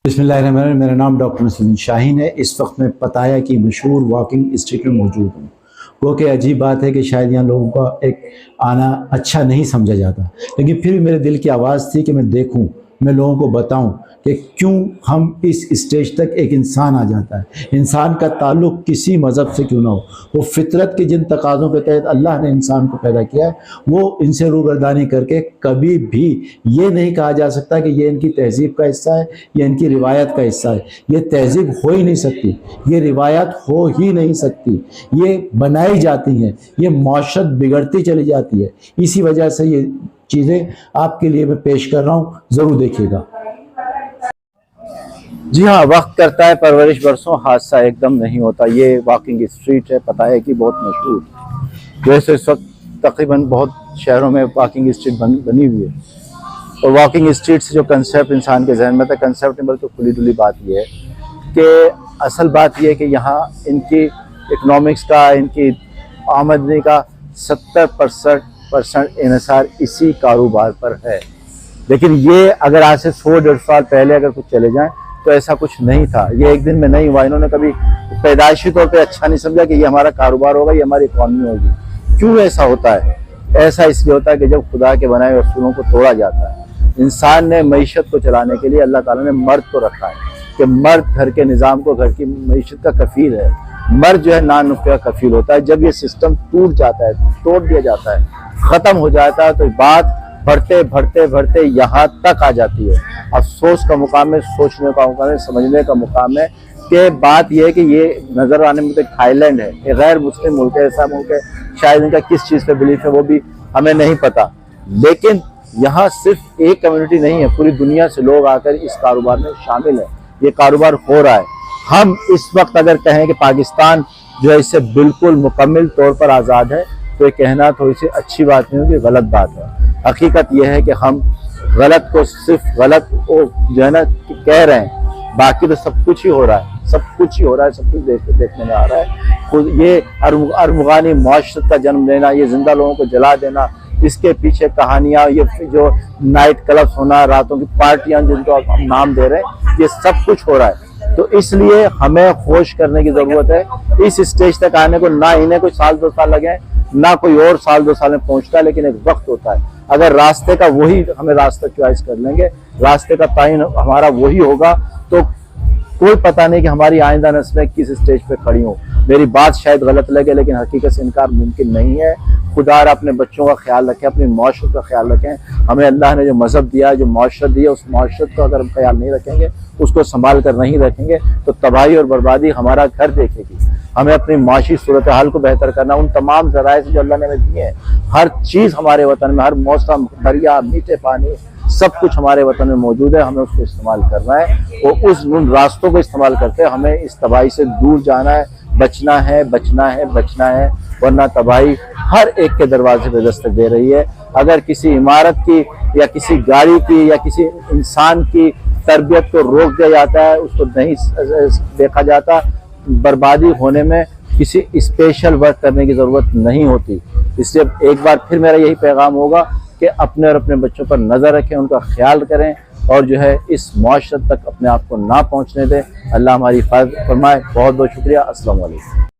बिस्मिल्लाहिर्रहमानिर्रहीम। मेरा नाम डॉक्टर नसीरुद्दीन शाहीन है। इस वक्त मैं पताया की मशहूर वॉकिंग स्ट्रीट में मौजूद हूँ। वो कि अजीब बात है कि शायद यहाँ लोगों का एक आना अच्छा नहीं समझा जाता, लेकिन फिर भी मेरे दिल की आवाज़ थी कि मैं देखूँ, मैं लोगों को बताऊँ कि क्यों हम इस स्टेज तक एक इंसान आ जाता है। इंसान का ताल्लुक़ किसी मज़हब से क्यों ना हो, वो फितरत के जिन तकाज़ों के तहत अल्लाह ने इंसान को पैदा किया है, वो इनसे रूबरदानी करके कभी भी ये नहीं कहा जा सकता कि ये इनकी तहज़ीब का हिस्सा है या इनकी रिवायत का हिस्सा है। ये तहज़ीब हो ही नहीं सकती, ये रिवायत हो ही नहीं सकती, ये बनाई जाती हैं, ये माशरत बिगड़ती चली जाती है। इसी वजह से ये चीज़ें आपके लिए मैं पेश कर रहा हूँ, ज़रूर देखिएगा। जी हाँ, वक्त करता है परवरिश बरसों, हादसा एकदम नहीं होता। ये वॉकिंग स्ट्रीट है, पता है कि बहुत मशहूर। वैसे इस वक्त तकरीबन बहुत शहरों में वॉकिंग स्ट्रीट बनी हुई है। और वॉकिंग स्ट्रीट से जो कंसेप्ट इंसान के जहन में था, कंसेप्ट नहीं बल्कि खुली डुली बात यह है कि असल बात यह है कि यहाँ इनकी इकनॉमिक्स का, इनकी आमदनी का 70% इन्हिसार इसी कारोबार पर है। लेकिन ये अगर आज से 100-150 साल पहले अगर कुछ चले जाएं तो ऐसा कुछ नहीं था। ये एक दिन में नहीं हुआ। इन्होंने कभी पैदाइशी तौर पे अच्छा नहीं समझा कि ये हमारा कारोबार होगा, ये हमारी इकॉनमी होगी। क्यों ऐसा होता है? ऐसा इसलिए होता है कि जब खुदा के बनाए असूलों को तोड़ा जाता है। इंसान ने मईशत को चलाने के लिए अल्लाह ताला ने मर्द को रखा है कि मर्द घर के निज़ाम को, घर की मईशत का कफील है। मर्द जो है नानुक्ता का कफील होता है। जब ये सिस्टम टूट जाता है, तोड़ दिया जाता है, ख़त्म हो जाता है, तो बात बढ़ते यहाँ तक आ जाती है। अफसोस का मुकाम है, सोचने का मुकाम है, समझने का मुकाम है कि बात यह है कि ये नज़र आने में तो थाईलैंड है, एक गैर मुस्लिम मुल्क है, ऐसा मुल्क है, शायद इनका किस चीज़ पे बिलीफ है वो भी हमें नहीं पता। लेकिन यहाँ सिर्फ एक कम्युनिटी नहीं है, पूरी दुनिया से लोग आकर इस कारोबार में शामिल है। ये कारोबार हो रहा है। हम इस वक्त अगर कहें कि पाकिस्तान जो है इससे बिल्कुल मुकम्मल तौर पर आज़ाद है, तो ये कहना थोड़ी सी अच्छी बात नहीं होगी, गलत बात है। हकीकत यह है कि हम गलत को सिर्फ गलत को जो है ना कह रहे हैं, बाकी तो सब कुछ ही हो रहा है, सब कुछ ही हो रहा है, सब कुछ देखने में आ रहा है। खुद ये अरमुगानी माशरत का जन्म लेना, ये जिंदा लोगों को जला देना, इसके पीछे कहानियाँ, ये जो नाइट क्लब्स होना, रातों की पार्टियाँ जिनको हम नाम दे रहे हैं, ये सब कुछ हो रहा है। तो इसलिए हमें खोज करने की ज़रूरत है। इस स्टेज तक आने को ना इन्हें कोई 1-2 साल लगे, ना कोई और 1-2 साल में पहुंचता है, लेकिन एक वक्त होता है। अगर रास्ते का वही हमें रास्ता चॉइस कर लेंगे, रास्ते का तयन हमारा वही होगा, तो कोई पता नहीं कि हमारी आइंदा नस्लें किस स्टेज पे खड़ी हों। मेरी बात शायद गलत लगे, लेकिन हकीकत से इनकार मुमकिन नहीं है। खुदा अपने बच्चों का ख्याल रखें, अपनी माशरत का ख्याल रखें। हमें अल्लाह ने जो मज़हब दिया, जो माशरत दी है, उस माशरत का अगर हम ख्याल नहीं रखेंगे, उसको संभाल कर नहीं रखेंगे, तो तबाही और बर्बादी हमारा घर देखेगी। हमें अपनी माशी सूरत हाल को बेहतर करना, उन तमाम ज़राए से जो अल्लाह ने हमें दिए हैं, हर चीज़ हमारे वतन में, हर मौसम, दरिया, मीठे पानी, सब कुछ हमारे वतन में मौजूद है। हमें उसको इस्तेमाल करना है और उन रास्तों को इस्तेमाल करते हमें इस तबाही से दूर जाना है, बचना है, बचना है, बचना है, वरना तबाही हर एक के दरवाजे पे दस्तक दे रही है। अगर किसी इमारत की या किसी गाड़ी की या किसी इंसान की तरबियत को रोक दिया जाता है, उसको नहीं देखा जाता, बर्बादी होने में किसी स्पेशल वर्क करने की ज़रूरत नहीं होती। इसलिए एक बार फिर मेरा यही पैगाम होगा कि अपने और अपने बच्चों पर नज़र रखें, उनका ख्याल करें और जो है इस मुआशरत तक अपने आप को ना पहुँचने दें। अल्लाह हमारी हिफाज़त फरमाए। बहुत बहुत शुक्रिया। अस्सलाम वालेकुम।